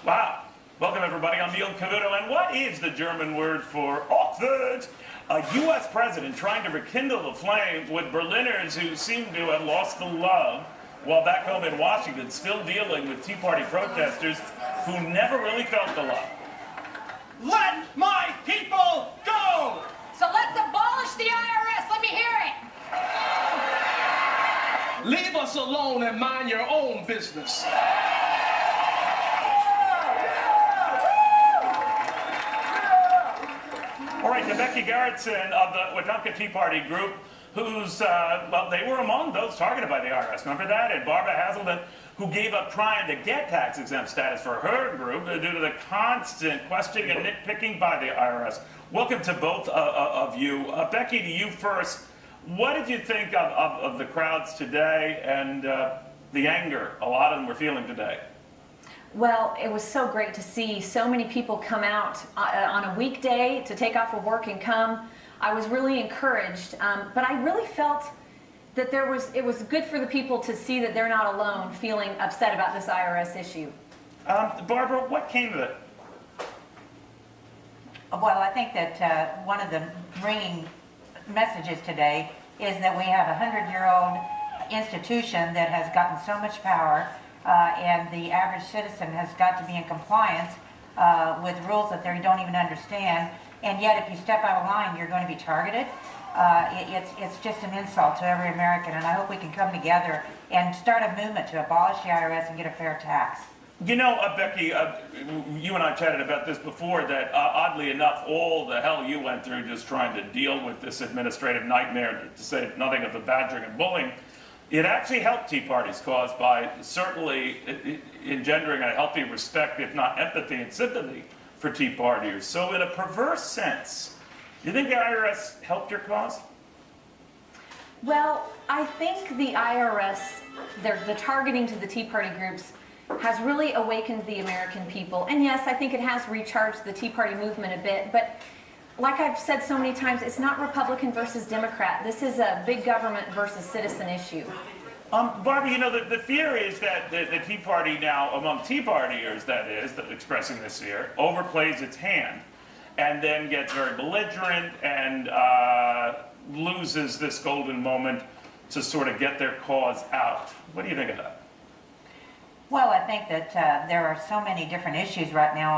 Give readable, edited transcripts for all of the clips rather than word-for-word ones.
Wow. Welcome, everybody. I'm Neil Cavuto. And what is the German word for awkward? A U.S. president trying to rekindle the flame with Berliners who seem to have lost the love, while back home in Washington still dealing with Tea Party protesters who never really felt the love. Let my people go! So let's abolish the IRS. Let me hear it. Leave us alone and mind your own business. All right, the Becky Gerritson of the Wetumpka Tea Party group, who's, well, they were among those targeted by the IRS. Remember that? And Barbara Haselden, who gave up trying to get tax-exempt status for her group due to the constant questioning and nitpicking by the IRS. Welcome to both of you. Becky, to you first. What did you think of the crowds today and the anger a lot of them were feeling today? Well, it was so great to see so many people come out on a weekday to take off of work and come. I was really encouraged, but I really felt that it was good for the people to see that they're not alone feeling upset about this IRS issue. Barbara, what came of it? Well, I think that one of the ringing messages today is that we have a 100-year-old institution that has gotten so much power, and the average citizen has got to be in compliance with rules that they don't even understand. And yet, if you step out of line, you're going to be targeted. It's just an insult to every American, and I hope we can come together and start a movement to abolish the IRS and get a fair tax. You know, Becky, you and I chatted about this before, that oddly enough, all the hell you went through just trying to deal with this administrative nightmare, to say nothing of the badgering and bullying, it actually helped Tea Party's cause by certainly engendering a healthy respect, if not empathy and sympathy, for Tea Partiers. So in a perverse sense, do you think the IRS helped your cause? Well, I think the IRS, the targeting to the Tea Party groups, has really awakened the American people. And yes, I think it has recharged the Tea Party movement a bit, but like I've said so many times, it's not Republican versus Democrat. This is a big government versus citizen issue. Barbara, you know, the fear is that the Tea Party now, among Tea Partiers, that is, expressing this fear, overplays its hand and then gets very belligerent and loses this golden moment to sort of get their cause out. What do you think of that? Well, I think that there are so many different issues right now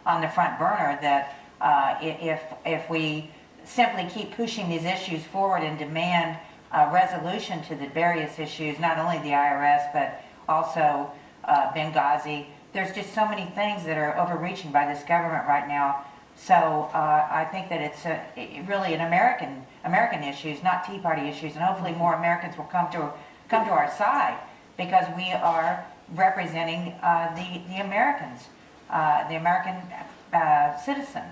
on the front burner that if we simply keep pushing these issues forward and demand resolution to the various issues, not only the IRS, but also Benghazi, there's just so many things that are overreaching by this government right now. So I think that it's really an American issues, not Tea Party issues, and hopefully more Americans will come to our side, because we are representing the Americans, the American citizen.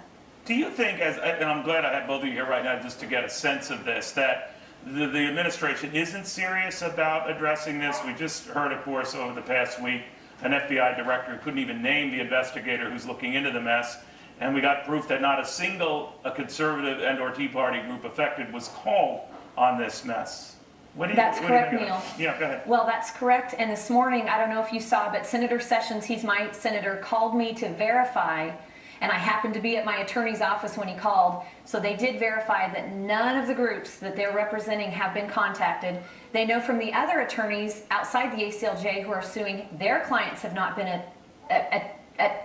Do you think, and I'm glad I have both of you here right now just to get a sense of this, that the administration isn't serious about addressing this? We just heard, of course, over the past week, an FBI director who couldn't even name the investigator who's looking into the mess, and we got proof that not a single conservative and or Tea Party group affected was called on this mess. That's correct, Neil. Yeah, go ahead. Well, that's correct. And this morning, I don't know if you saw, but Senator Sessions, he's my senator, called me to verify, and I happened to be at my attorney's office when he called, so they did verify that none of the groups that they're representing have been contacted. They know from the other attorneys outside the ACLJ who are suing, their clients have not been at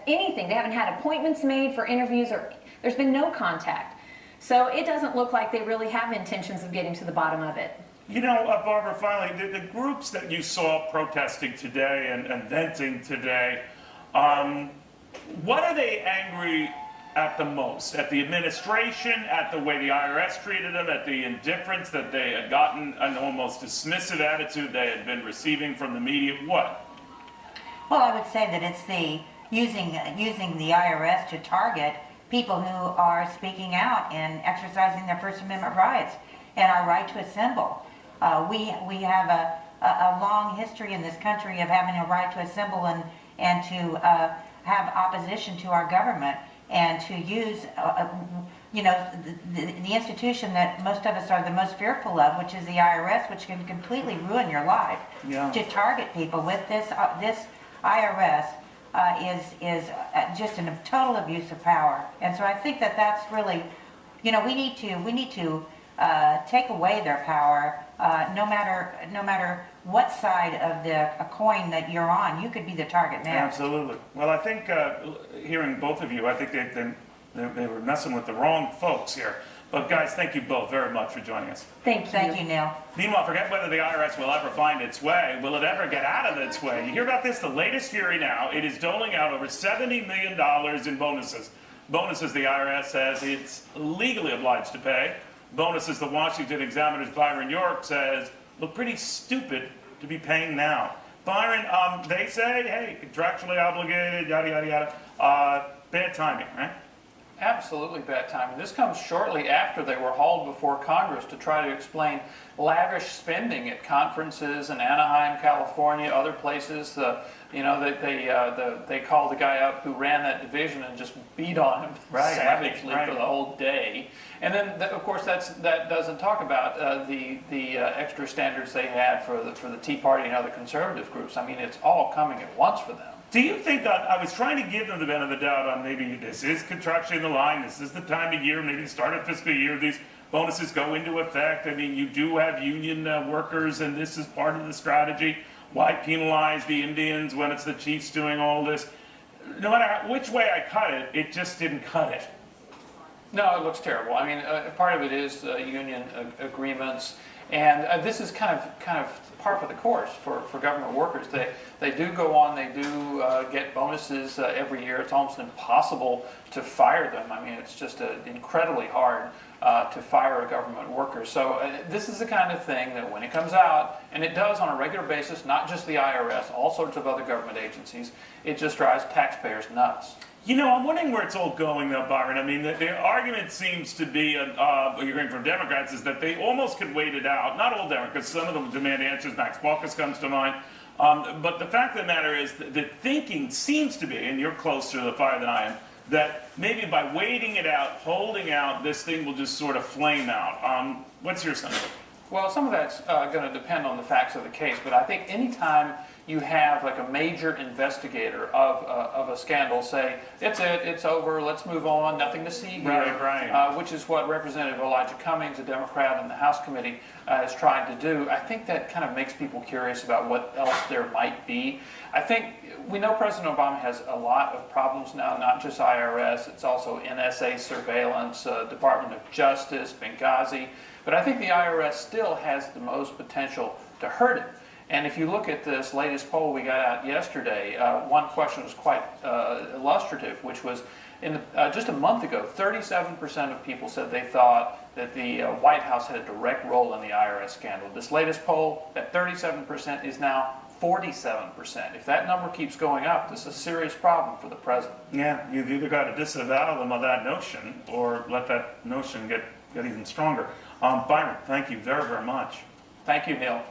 anything. They haven't had appointments made for interviews, or there's been no contact. So it doesn't look like they really have intentions of getting to the bottom of it. You know, Barbara, finally, the groups that you saw protesting today and venting today, what are they angry at the most? At the administration, at the way the IRS treated them, at the indifference that they had gotten, an almost dismissive attitude they had been receiving from the media? What? Well, I would say that it's the using the IRS to target people who are speaking out and exercising their First Amendment rights and our right to assemble. We have a long history in this country of having a right to assemble and to have opposition to our government, and to use the institution that most of us are the most fearful of, which is the IRS, which can completely ruin your life. Yeah. To target people with this IRS is just a total abuse of power. And so I think that that's really, you know, we need to take away their power, no matter what side of a coin that you're on. You could be the target next. Absolutely. Well, I think hearing both of you, I think they were messing with the wrong folks here. But guys, thank you both very much for joining us. Thank you. Thank you, Neil. Meanwhile, forget whether the IRS will ever find its way. Will it ever get out of its way? You hear about this? The latest fury now. It is doling out over $70 million in bonuses. Bonuses the IRS says it's legally obliged to pay. Bonuses the Washington Examiner's Byron York says look pretty stupid to be paying now. Byron, they say, hey, contractually obligated, yada, yada, yada. Bad timing, right? Absolutely bad timing. This comes shortly after they were hauled before Congress to try to explain lavish spending at conferences in Anaheim, California, other places. They called the guy up who ran that division and just beat on him savagely for the whole day. And then, of course, that doesn't talk about the extra standards they had for the Tea Party and other conservative groups. I mean, it's all coming at once for them. Do you think, I was trying to give them the benefit of the doubt on maybe this is contractually in the line, this is the time of year, maybe the start of fiscal year, these bonuses go into effect. I mean, you do have union workers, and this is part of the strategy. Why penalize the Indians when it's the chiefs doing all this? No matter which way I cut it, it just didn't cut it. No, it looks terrible. I mean, part of it is union agreements, and this is kind of par for the course for government workers. They do go on, they do get bonuses every year. It's almost impossible to fire them. I mean, it's just incredibly hard to fire a government worker. So this is the kind of thing that when it comes out, and it does on a regular basis, not just the IRS, all sorts of other government agencies, it just drives taxpayers nuts. You know, I'm wondering where it's all going though, Byron. I mean, the argument seems to be, what you're hearing from Democrats, is that they almost could wait it out. Not all Democrats, some of them demand answers. Max Baucus comes to mind. But the fact of the matter is that the thinking seems to be, and you're closer to the fire than I am, that maybe by waiting it out, holding out, this thing will just sort of flame out. What's your sense? Well, some of that's going to depend on the facts of the case, but I think anytime you have like a major investigator of a scandal say, it's over, let's move on, nothing to see here, right. Which is what Representative Elijah Cummings, a Democrat in the House committee, is trying to do. I think that kind of makes people curious about what else there might be. I think we know President Obama has a lot of problems now, not just IRS, it's also NSA surveillance, Department of Justice, Benghazi. But I think the IRS still has the most potential to hurt him. And if you look at this latest poll we got out yesterday, one question was quite illustrative, which was just a month ago, 37% of people said they thought that the White House had a direct role in the IRS scandal. This latest poll, that 37% is now 47%. If that number keeps going up, this is a serious problem for the president. Yeah, you've either got to disavow them of that notion or let that notion get even stronger. Byron, thank you very, very much. Thank you, Neil.